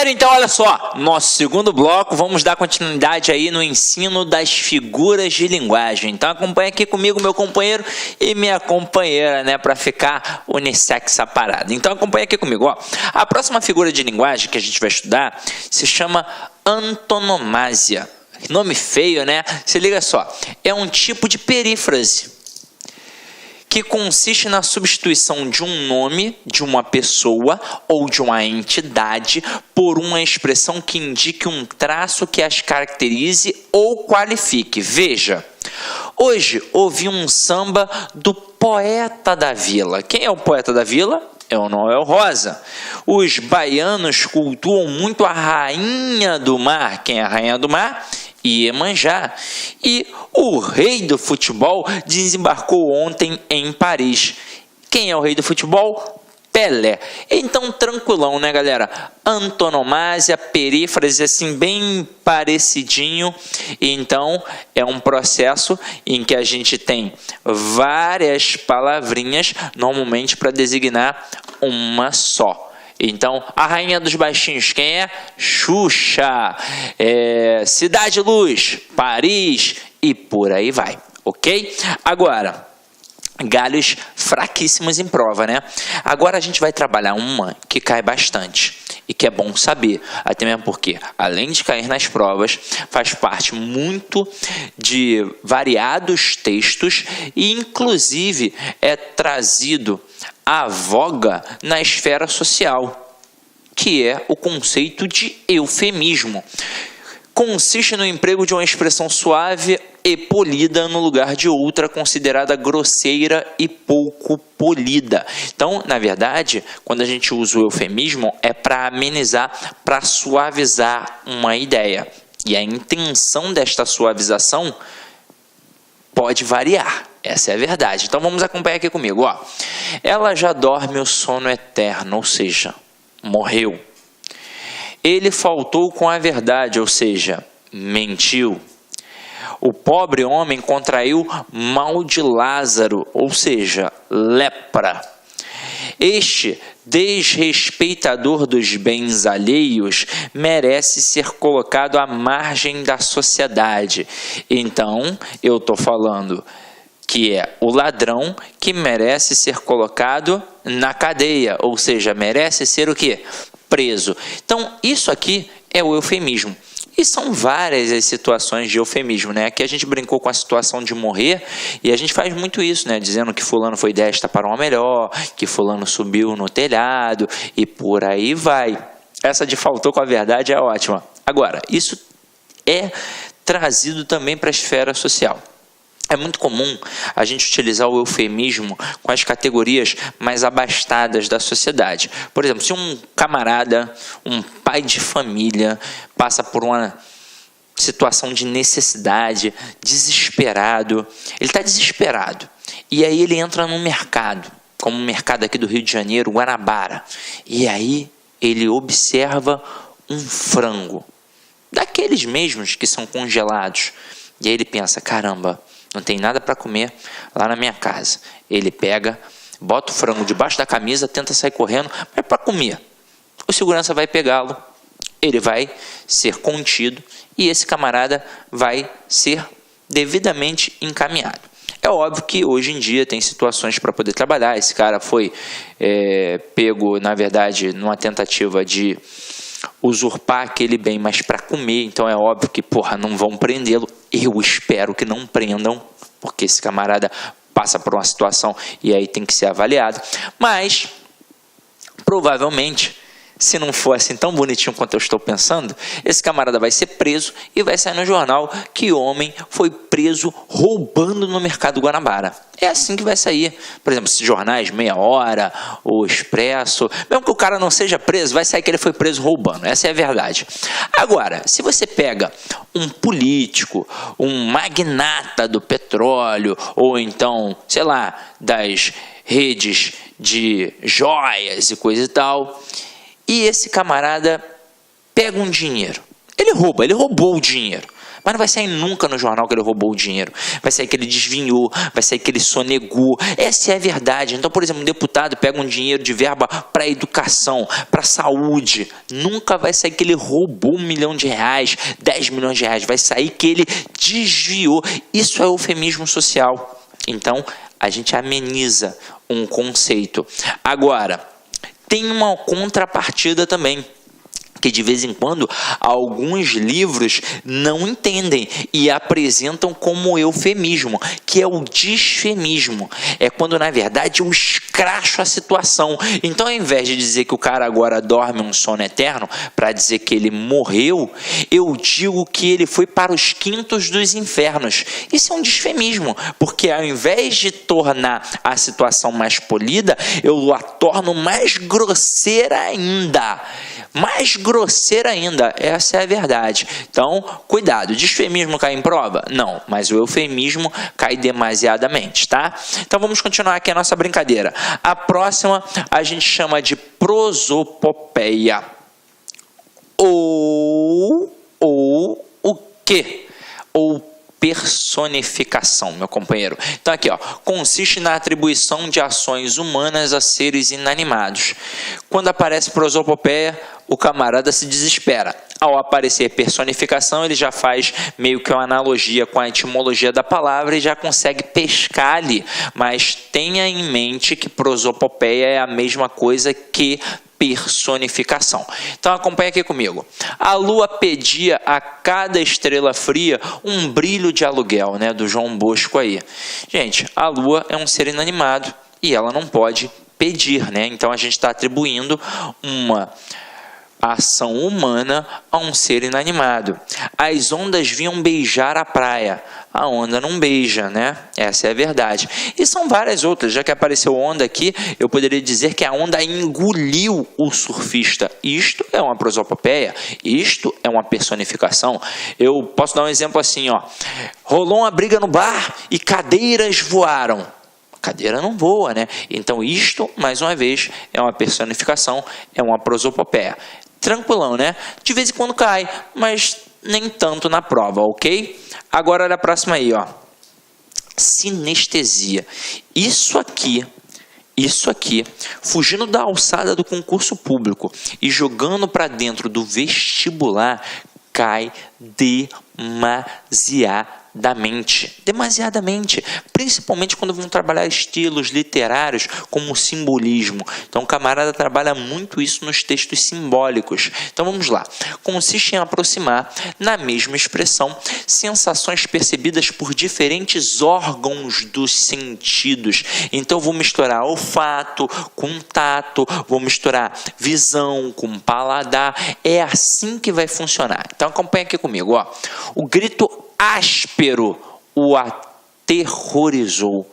galera, então olha só, nosso segundo bloco, vamos dar continuidade aí no ensino das figuras de linguagem. Então acompanha aqui comigo meu companheiro e minha companheira, né, para ficar unissex a parada. Então acompanha aqui comigo, ó. A próxima figura de linguagem que a gente vai estudar se chama antonomasia. Nome feio, né? Se liga só, é um tipo de perífrase que consiste na substituição de um nome, de uma pessoa ou de uma entidade por uma expressão que indique um traço que as caracterize ou qualifique. Veja, hoje ouvi um samba do Poeta da Vila. Quem é o Poeta da Vila? É o Noel Rosa. Os baianos cultuam muito a Rainha do Mar. Quem é a Rainha do Mar? Iemanjá. E o rei do futebol desembarcou ontem em Paris. Quem é o rei do futebol? Pelé. Então, tranquilão, né, galera? Antonomasia, perífrase, assim, bem parecidinho. Então, é um processo em que a gente tem várias palavrinhas, normalmente para designar uma só. Então, a rainha dos baixinhos, quem é? Xuxa. Cidade Luz, Paris e por aí vai, ok? Agora, galhos fraquíssimos em prova, né? Agora a gente vai trabalhar uma que cai bastante e que é bom saber, até mesmo porque, além de cair nas provas, faz parte muito de variados textos e, inclusive, é trazido à voga na esfera social, que é o conceito de eufemismo. Consiste no emprego de uma expressão suave e polida no lugar de outra considerada grosseira e pouco polida. Então, na verdade, quando a gente usa o eufemismo, é para amenizar, para suavizar uma ideia. E a intenção desta suavização pode variar. Essa é a verdade. Então, vamos acompanhar aqui comigo. Ó. Ela já dorme o sono eterno, ou seja, morreu. Ele faltou com a verdade, ou seja, mentiu. O pobre homem contraiu mal de Lázaro, ou seja, lepra. Este desrespeitador dos bens alheios merece ser colocado à margem da sociedade. Então, eu estou falando que é o ladrão que merece ser colocado na cadeia, ou seja, merece ser o quê? Preso. Então, isso aqui é o eufemismo. E são várias as situações de eufemismo, né? Aqui a gente brincou com a situação de morrer e a gente faz muito isso, né? Dizendo que fulano foi desta para uma melhor, que fulano subiu no telhado e por aí vai. Essa de faltou com a verdade é ótima. Agora, isso é trazido também para a esfera social. É muito comum a gente utilizar o eufemismo com as categorias mais abastadas da sociedade. Por exemplo, se um camarada, um pai de família, passa por uma situação de necessidade, desesperado, ele está desesperado, e aí ele entra num mercado, como o mercado aqui do Rio de Janeiro, Guanabara, e aí ele observa um frango, daqueles mesmos que são congelados, e aí ele pensa, caramba, não tem nada para comer lá na minha casa. Ele pega, bota o frango debaixo da camisa, tenta sair correndo, mas para comer. O segurança vai pegá-lo, ele vai ser contido e esse camarada vai ser devidamente encaminhado. É óbvio que hoje em dia tem situações para poder trabalhar. Esse cara foi pego, na verdade, numa tentativa de usurpar aquele bem, mas para comer, então é óbvio que, não vão prendê-lo. Eu espero que não prendam, porque esse camarada passa por uma situação e aí tem que ser avaliado. Mas, provavelmente, se não for assim tão bonitinho quanto eu estou pensando, esse camarada vai ser preso e vai sair no jornal que homem foi preso roubando no mercado Guanabara. É assim que vai sair. Por exemplo, esses jornais Meia Hora, o Expresso, mesmo que o cara não seja preso, vai sair que ele foi preso roubando. Essa é a verdade. Agora, se você pega um político, um magnata do petróleo, ou então, sei lá, das redes de joias e coisa e tal, e esse camarada pega um dinheiro. Ele roubou o dinheiro. Mas não vai sair nunca no jornal que ele roubou o dinheiro. Vai sair que ele desviou, vai sair que ele sonegou. Essa é a verdade. Então, por exemplo, um deputado pega um dinheiro de verba para educação, para saúde. Nunca vai sair que ele roubou R$1 milhão, R$10 milhões. Vai sair que ele desviou. Isso é eufemismo social. Então, a gente ameniza um conceito. Agora, tem uma contrapartida também, que de vez em quando alguns livros não entendem e apresentam como eufemismo, que é o disfemismo. É quando, na verdade, eu escracho a situação. Então, ao invés de dizer que o cara agora dorme um sono eterno, para dizer que ele morreu, eu digo que ele foi para os quintos dos infernos. Isso é um disfemismo, porque ao invés de tornar a situação mais polida, eu a torno mais grosseira ainda. Mais grosseira ainda, essa é a verdade. Então, cuidado, disfemismo cai em prova? Não, mas o eufemismo cai demasiadamente, tá? Então vamos continuar aqui a nossa brincadeira. A próxima a gente chama de prosopopeia. Ou o quê? Ou personificação, meu companheiro. Então aqui, ó, consiste na atribuição de ações humanas a seres inanimados. Quando aparece prosopopeia, o camarada se desespera. Ao aparecer personificação, ele já faz meio que uma analogia com a etimologia da palavra e já consegue pescar ali. Mas tenha em mente que prosopopeia é a mesma coisa que personificação. Então acompanha aqui comigo. A lua pedia a cada estrela fria um brilho de aluguel, né, do João Bosco aí. Gente, a lua é um ser inanimado e ela não pode pedir, né? Então a gente está atribuindo uma ação humana a um ser inanimado. As ondas vinham beijar a praia. A onda não beija, né? Essa é a verdade. E são várias outras. Já que apareceu onda aqui, eu poderia dizer que a onda engoliu o surfista. Isto é uma prosopopeia. Isto é uma personificação. Eu posso dar um exemplo assim, ó. Rolou uma briga no bar e cadeiras voaram. Cadeira não voa, né? Então isto, mais uma vez, é uma personificação, é uma prosopopeia. Tranquilão, né? De vez em quando cai, mas nem tanto na prova, ok? Agora olha a próxima aí, ó. Sinestesia. Isso aqui, fugindo da alçada do concurso público e jogando para dentro do vestibular, cai demasiadamente, principalmente quando vão trabalhar estilos literários como o simbolismo. Então o camarada trabalha muito isso nos textos simbólicos. Então vamos lá. Consiste em aproximar, na mesma expressão, sensações percebidas por diferentes órgãos dos sentidos. Então vou misturar olfato com tato, vou misturar visão com paladar. É assim que vai funcionar. Então acompanha aqui comigo, ó. O grito áspero o aterrorizou.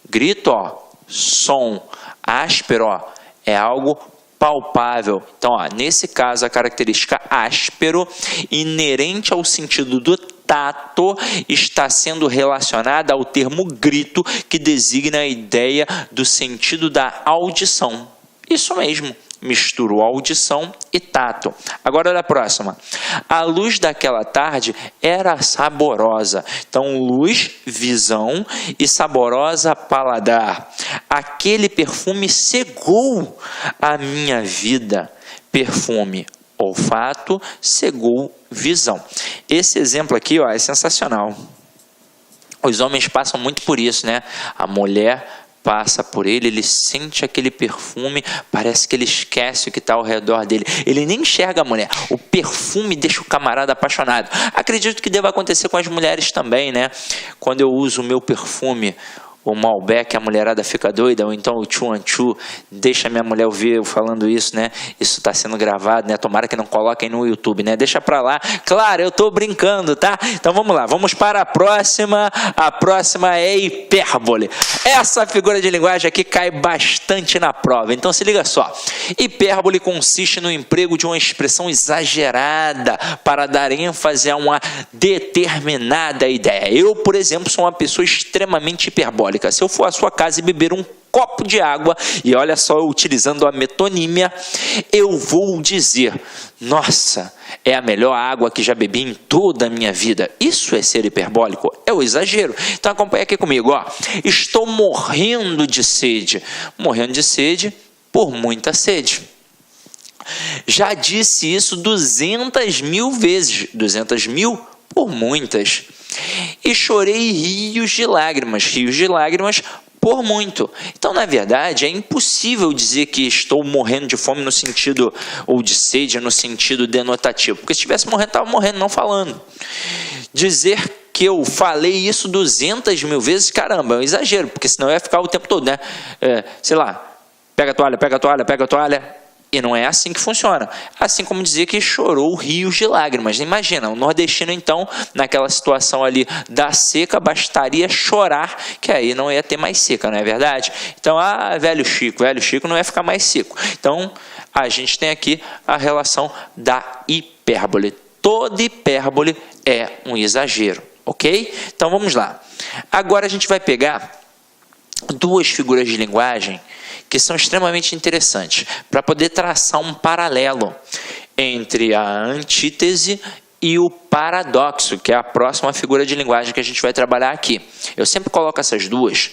Grito, ó, som. Áspero, ó, é algo palpável. Então, ó, nesse caso, a característica áspero, inerente ao sentido do tato, está sendo relacionada ao termo grito, que designa a ideia do sentido da audição. Isso mesmo. Misturou audição e tato. Agora olha a próxima. A luz daquela tarde era saborosa. Então, luz, visão, e saborosa, paladar. Aquele perfume cegou a minha vida. Perfume, olfato, cegou visão. Esse exemplo aqui, ó, é sensacional. Os homens passam muito por isso, né? A mulher passa por ele sente aquele perfume, parece que ele esquece o que está ao redor dele. Ele nem enxerga a mulher. O perfume deixa o camarada apaixonado. Acredito que deva acontecer com as mulheres também, né? Quando eu uso o meu perfume, o Malbec, a mulherada fica doida, ou então o Chuanchu, deixa minha mulher ouvir eu falando isso, né? Isso está sendo gravado, né? Tomara que não coloquem no YouTube, né? Deixa pra lá. Claro, eu tô brincando, tá? Então vamos lá, vamos para a próxima. A próxima é hipérbole. Essa figura de linguagem aqui cai bastante na prova, então se liga só. Hipérbole consiste no emprego de uma expressão exagerada para dar ênfase a uma determinada ideia. Eu, por exemplo, sou uma pessoa extremamente hiperbólica. Se eu for à sua casa e beber um copo de água, e olha só, utilizando a metonímia, eu vou dizer: nossa, é a melhor água que já bebi em toda a minha vida. Isso é ser hiperbólico? É o exagero. Então acompanha aqui comigo, ó. Estou morrendo de sede. Morrendo de sede por muita sede. Já disse isso 200.000 vezes. 200.000 por muitas. E chorei rios de lágrimas por muito. Então, na verdade, é impossível dizer que estou morrendo de fome no sentido, ou de sede no sentido denotativo, porque se estivesse morrendo, estava morrendo, não falando. Dizer que eu falei isso 200.000 vezes, caramba, é um exagero, porque senão eu ia ficar o tempo todo, né? Sei lá, pega a toalha, pega a toalha, pega a toalha. E não é assim que funciona. Assim como dizer que chorou rios de lágrimas. Imagina, o nordestino, então, naquela situação ali da seca, bastaria chorar, que aí não ia ter mais seca, não é verdade? Então, velho Chico não ia ficar mais seco. Então, a gente tem aqui a relação da hipérbole. Toda hipérbole é um exagero, ok? Então, vamos lá. Agora a gente vai pegar duas figuras de linguagem que são extremamente interessantes, para poder traçar um paralelo entre a antítese e o paradoxo, que é a próxima figura de linguagem que a gente vai trabalhar aqui. Eu sempre coloco essas duas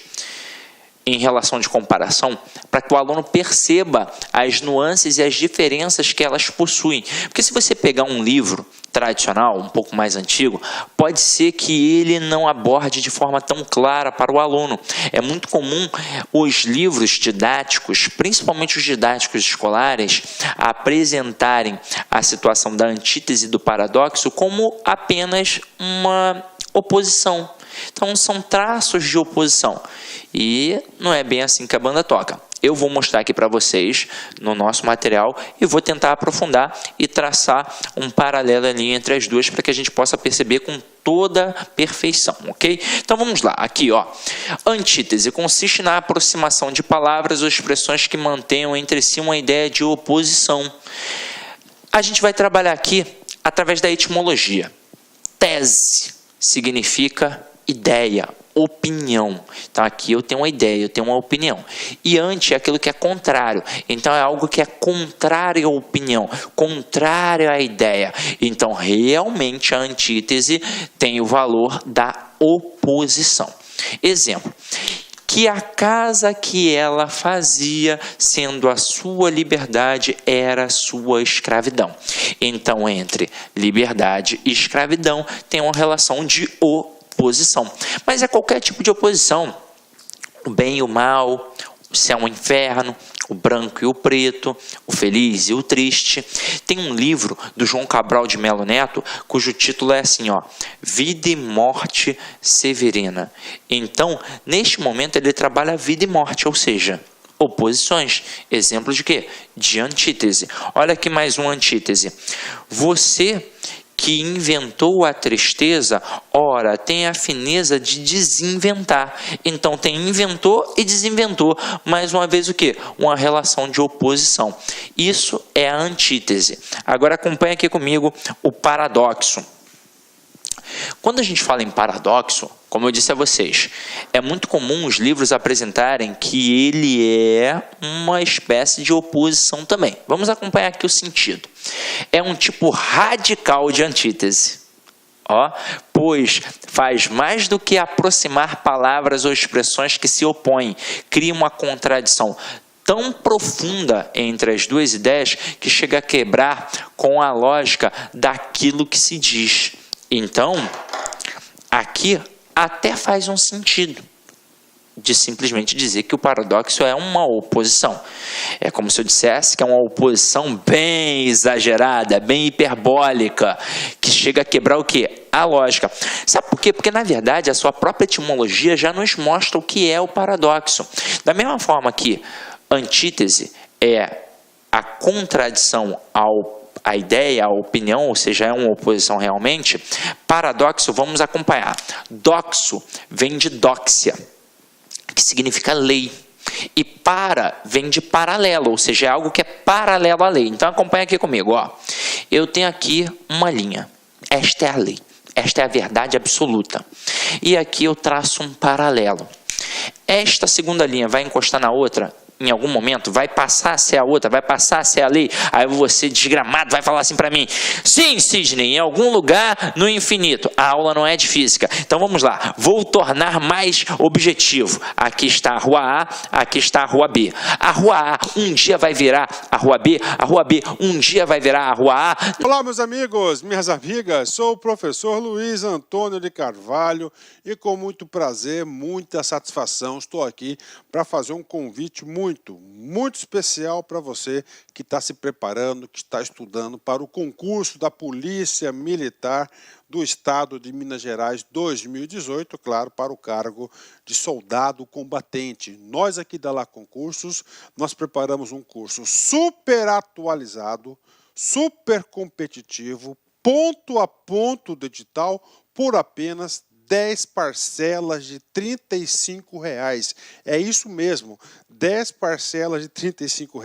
em relação de comparação, para que o aluno perceba as nuances e as diferenças que elas possuem. Porque se você pegar um livro tradicional, um pouco mais antigo, pode ser que ele não aborde de forma tão clara para o aluno. É muito comum os livros didáticos, principalmente os didáticos escolares, apresentarem a situação da antítese e do paradoxo como apenas uma oposição. Então, são traços de oposição. E não é bem assim que a banda toca. Eu vou mostrar aqui para vocês no nosso material e vou tentar aprofundar e traçar um paralelo ali entre as duas para que a gente possa perceber com toda perfeição, ok? Então vamos lá, aqui ó. Antítese consiste na aproximação de palavras ou expressões que mantenham entre si uma ideia de oposição. A gente vai trabalhar aqui através da etimologia. Tese significa ideia, opinião. Então aqui eu tenho uma ideia, eu tenho uma opinião. E anti é aquilo que é contrário. Então é algo que é contrário à opinião, contrário à ideia. Então realmente a antítese tem o valor da oposição. Exemplo: que a casa que ela fazia, sendo a sua liberdade, era sua escravidão. Então, entre liberdade e escravidão, tem uma relação de oposição. Mas é qualquer tipo de oposição. O bem e o mal, o céu e o inferno, o branco e o preto, o feliz e o triste. Tem um livro do João Cabral de Melo Neto, cujo título é assim, ó, Vida e Morte Severina. Então, neste momento, ele trabalha vida e morte, ou seja, oposições. Exemplo de quê? De antítese. Olha aqui mais uma antítese. Você que inventou a tristeza, ora, tem a fineza de desinventar. Então, tem inventor e desinventor. Mais uma vez, o quê? Uma relação de oposição. Isso é a antítese. Agora, acompanhe aqui comigo o paradoxo. Quando a gente fala em paradoxo, como eu disse a vocês, é muito comum os livros apresentarem que ele é uma espécie de oposição também. Vamos acompanhar aqui o sentido. É um tipo radical de antítese, pois faz mais do que aproximar palavras ou expressões que se opõem, cria uma contradição tão profunda entre as duas ideias que chega a quebrar com a lógica daquilo que se diz. Então, aqui até faz um sentido de simplesmente dizer que o paradoxo é uma oposição. É como se eu dissesse que é uma oposição bem exagerada, bem hiperbólica, que chega a quebrar o quê? A lógica. Sabe por quê? Porque, na verdade, a sua própria etimologia já nos mostra o que é o paradoxo. Da mesma forma que antítese é a contradição a ideia, a opinião, ou seja, é uma oposição realmente, paradoxo, vamos acompanhar. Doxo vem de doxia, que significa lei. E para vem de paralelo, ou seja, é algo que é paralelo à lei. Então acompanha aqui comigo, ó. Eu tenho aqui uma linha. Esta é a lei. Esta é a verdade absoluta. E aqui eu traço um paralelo. Esta segunda linha vai encostar na outra? em algum momento vai passar a ser a outra, vai passar a ser a lei. Aí você, desgramado, vai falar assim para mim: sim, Sidney, em algum lugar no infinito. A aula não é de física. Então vamos lá, vou tornar mais objetivo. Aqui está a rua A, aqui está a rua B. A rua A um dia vai virar a rua B um dia vai virar a rua A. Olá, meus amigos, minhas amigas, sou o professor Luiz Antônio de Carvalho e com muito prazer, muita satisfação, estou aqui para fazer um convite muito especial para você que está se preparando, que está estudando para o concurso da Polícia Militar do Estado de Minas Gerais 2018, claro, para o cargo de soldado combatente. Nós aqui da Lá Concursos, nós preparamos um curso super atualizado, super competitivo, ponto a ponto do edital, por apenas 10 parcelas de R$ 35. É isso mesmo, 10 parcelas de R$ 35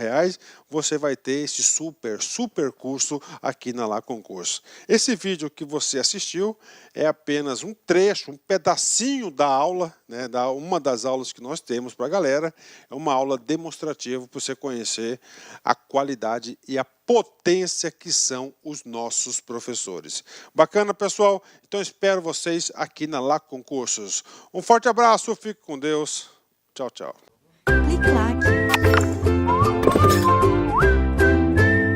você vai ter esse super curso aqui na Lá Concurso. Esse vídeo que você assistiu é apenas um trecho, um pedacinho da aula, né, uma das aulas que nós temos para a galera. É uma aula demonstrativa para você conhecer a qualidade e a potência que são os nossos professores. Bacana, pessoal? Então espero vocês aqui na Lá Concursos. Um forte abraço, fique com Deus. Tchau, tchau. Clique lá